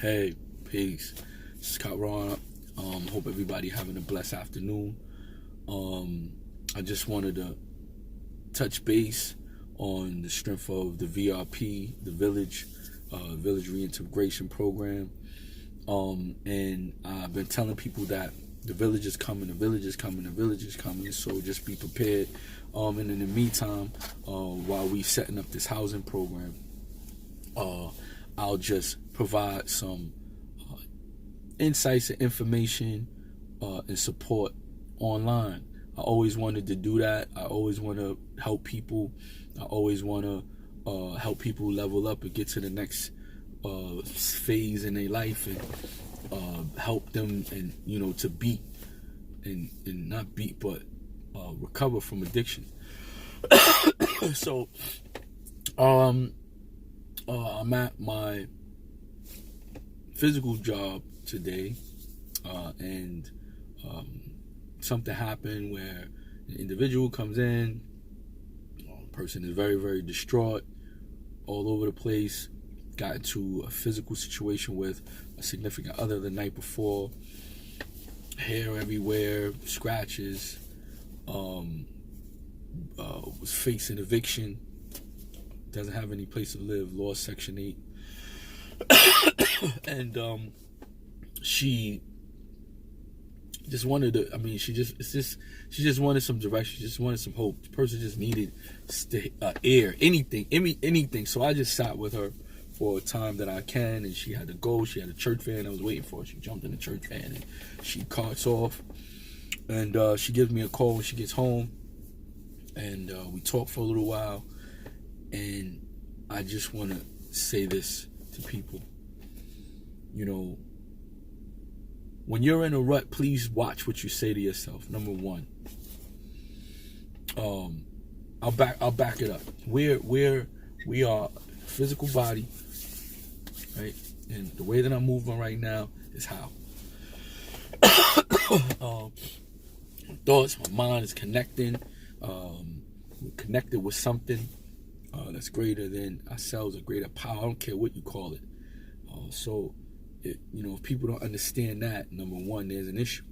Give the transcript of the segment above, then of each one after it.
Hey, peace. Scott Ron. Hope everybody having a blessed afternoon. I just wanted to touch base on the strength of the VRP, the Village Reintegration Program. And I've been telling people that the village is coming, the village is coming, the village is coming. So just be prepared. And in the meantime, while we setting up this housing program, I'll just provide some insights and information and support online. I always wanted to do that. I always want to help people. I always want to help people level up and get to the next phase in their life and help them and to beat and not beat but recover from addiction. So I'm at my physical job today, and something happened where an individual comes in. A person is very, very distraught, all over the place. Got into a physical situation with a significant other the night before. Hair everywhere, scratches. Was facing eviction. Doesn't have any place to live. Lost Section 8. And she just wanted to. She just wanted some direction. She just wanted some hope. The person just needed air, anything. So I just sat with her for a time that I can, and she had to go. She had a church van I was waiting for. She jumped in the church van and she carts off. And she gives me a call when she gets home, and we talk for a little while. And I just want to say this to people. When you're in a rut, please watch what you say to yourself. Number one. I'll back it up. We are physical body, right? And the way that I'm moving right now is how. Thoughts, my mind is connecting. We're connected with something that's greater than ourselves, a greater power. I don't care what you call it. If people don't understand that, number one, there's an issue,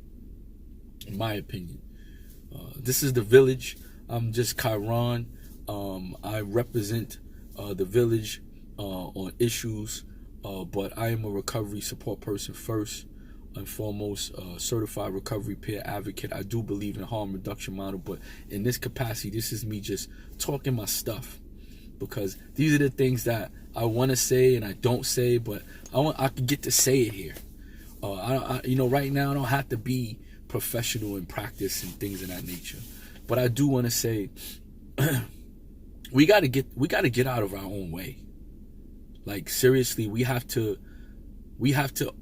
in my opinion. This is the village. I'm just Chiron. I represent the village on issues, but I am a recovery support person first and foremost, certified recovery peer advocate. I do believe in a harm reduction model, but in this capacity, this is me just talking my stuff, because these are the things that I want to say and I don't say, but I can get to say it here. Right now I don't have to be professional in practice and things of that nature, but I do want to say we got to get out of our own way. Like, seriously, we have to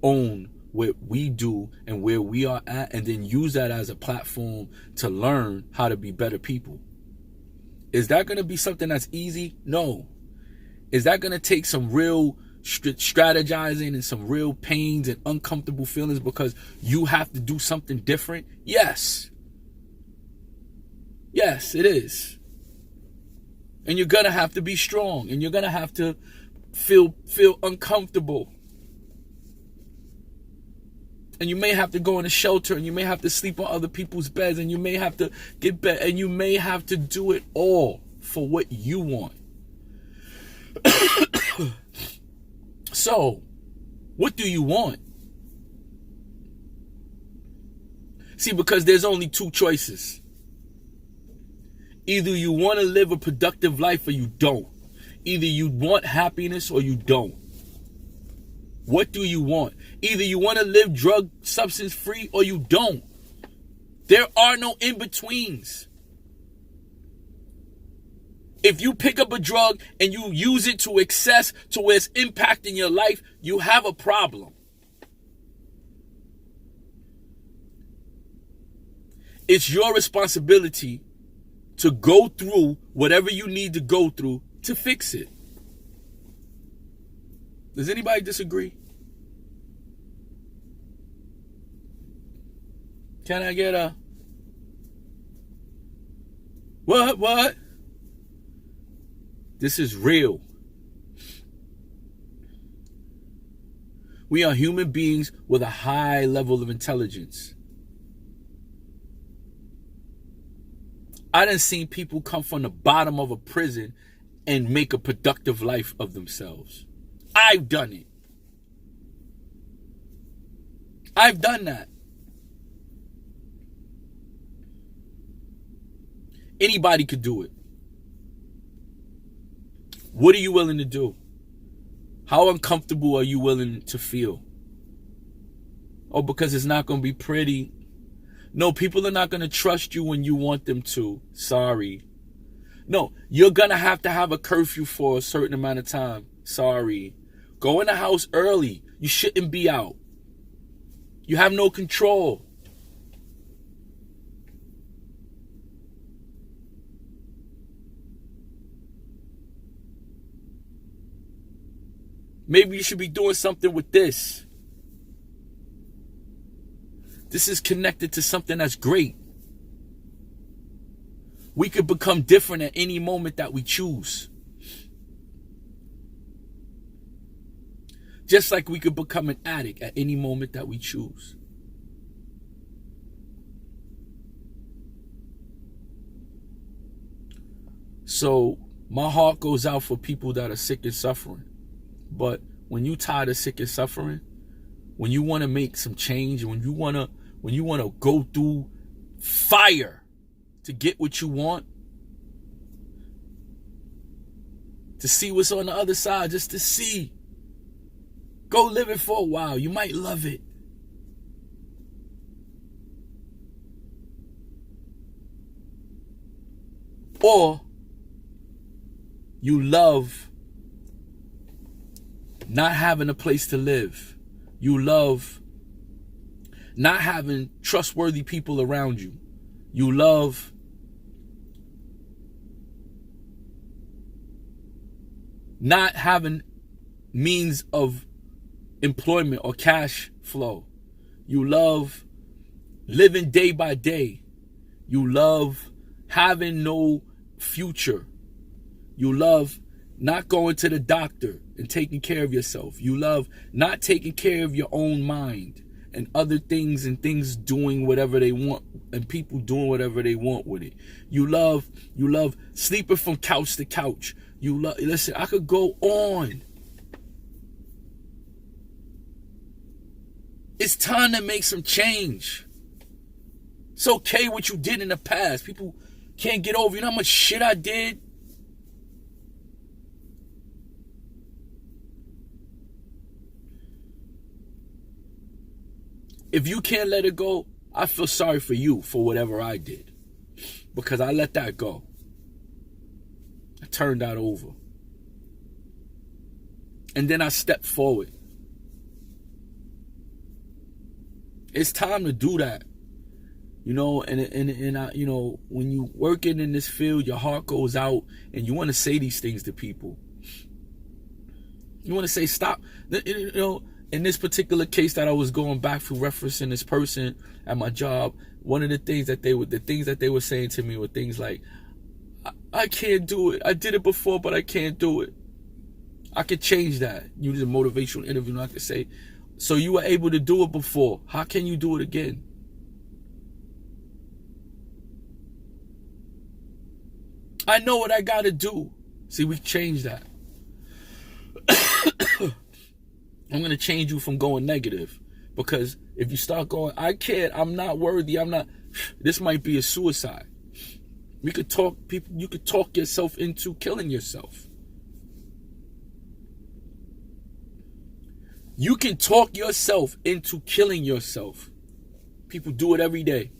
own what we do and where we are at, and then use that as a platform to learn how to be better people. Is that going to be something that's easy? No. Is that going to take some real strategizing and some real pains and uncomfortable feelings because you have to do something different? Yes. Yes, it is. And you're going to have to be strong, and you're going to have to feel uncomfortable. And you may have to go in a shelter, and you may have to sleep on other people's beds, and you may have to get better, and you may have to do it all for what you want. So, what do you want? See, because there's only two choices. Either you want to live a productive life or you don't. Either you want happiness or you don't. What do you want? Either you want to live drug substance free or you don't. There are no in-betweens. If you pick up a drug and you use it to excess to where it's impacting your life, you have a problem. It's your responsibility to go through whatever you need to go through to fix it. Does anybody disagree? Can I get a what? This is real. We are human beings with a high level of intelligence. I done seen people come from the bottom of a prison and make a productive life of themselves. I've done it. I've done that. Anybody could do it. What are you willing to do? How uncomfortable are you willing to feel? Oh, because it's not going to be pretty. No, people are not going to trust you when you want them to. Sorry. No, you're going to have a curfew for a certain amount of time. Sorry. Go in the house early. You shouldn't be out. You have no control. Maybe you should be doing something with this. This is connected to something that's great. We could become different at any moment that we choose. Just like we could become an addict at any moment that we choose. So my heart goes out for people that are sick and suffering. But when you tired of sick and suffering, when you want to make some change, when you want to go through fire to get what you want, to see what's on the other side, just to see, go live it for a while. You might love it. Or you love not having a place to live. You love not having trustworthy people around you. You love not having means of employment or cash flow. You love living day by day. You love having no future. You love not going to the doctor and taking care of yourself. You love not taking care of your own mind and other things, and things doing whatever they want and people doing whatever they want with it. You love sleeping from couch to couch. Listen, I could go on. It's time to make some change. It's okay what you did in the past. People can't get over, you know how much shit I did? If you can't let it go, I feel sorry for you for whatever I did. Because I let that go. I turned that over. And then I stepped forward. It's time to do that. You know, and I, you know, when you working in this field, your heart goes out and you want to say these things to people. You want to say, stop. You know, in this particular case that I was going back through, referencing this person at my job, one of the things that they were saying to me were things like, I can't do it. I did it before, but I can't do it. I could change that. You did a motivational interview, and I could say, so you were able to do it before. How can you do it again? I know what I got to do. See, we changed that. I'm going to change you from going negative. Because if you start going, I can't, I'm not worthy, I'm not, this might be a suicide. You could talk yourself into killing yourself. You can talk yourself into killing yourself. People do it every day.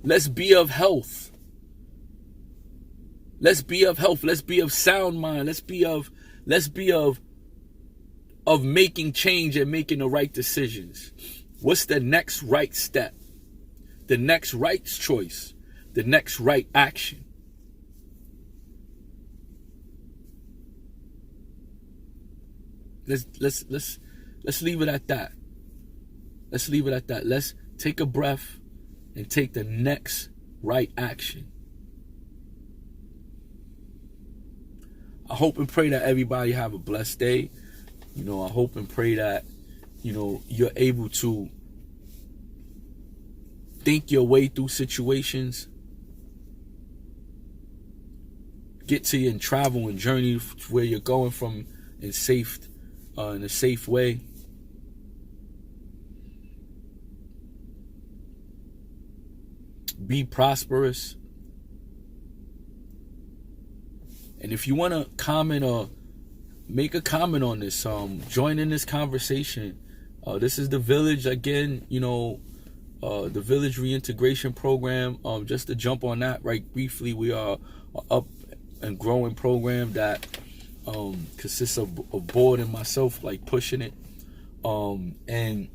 Let's be of health. Let's be of health. Let's be of sound mind. Let's be of making change and making the right decisions. What's the next right step? The next right choice? The next right action? Let's leave it at that. Let's leave it at that. Let's take a breath and take the next right action. I hope and pray that everybody have a blessed day. I hope and pray that, you're able to think your way through situations, get to and travel and journey where you're going from in a safe way. Be prosperous. And if you want to comment or make a comment on this, join in this conversation. This is the Village again, the Village Reintegration Program. Just to jump on that right briefly, we are up and growing program that consists of a board and myself pushing it. And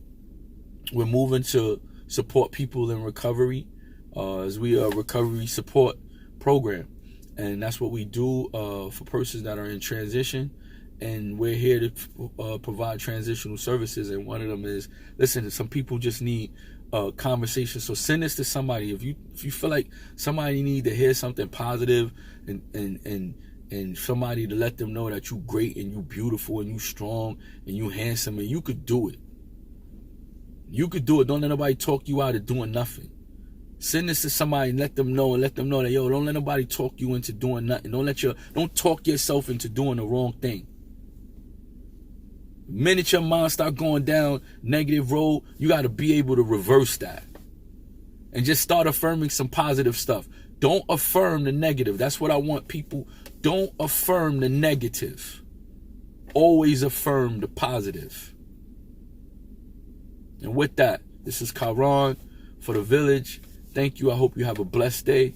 we're moving to support people in recovery as we are a recovery support program. And that's what we do for persons that are in transition. And we're here to provide transitional services. And one of them is, listen, some people just need conversation. So send this to somebody. If you feel like somebody need to hear something positive and somebody to let them know that you great and you beautiful and you strong and you handsome and you could do it. You could do it. Don't let nobody talk you out of doing nothing. Send this to somebody and let them know that, don't let nobody talk you into doing nothing. Don't talk yourself into doing the wrong thing. The minute your mind start going down negative road, you got to be able to reverse that. And just start affirming some positive stuff. Don't affirm the negative. That's what I want people. Don't affirm the negative. Always affirm the positive. And with that, this is Karan for the Village. Thank you. I hope you have a blessed day.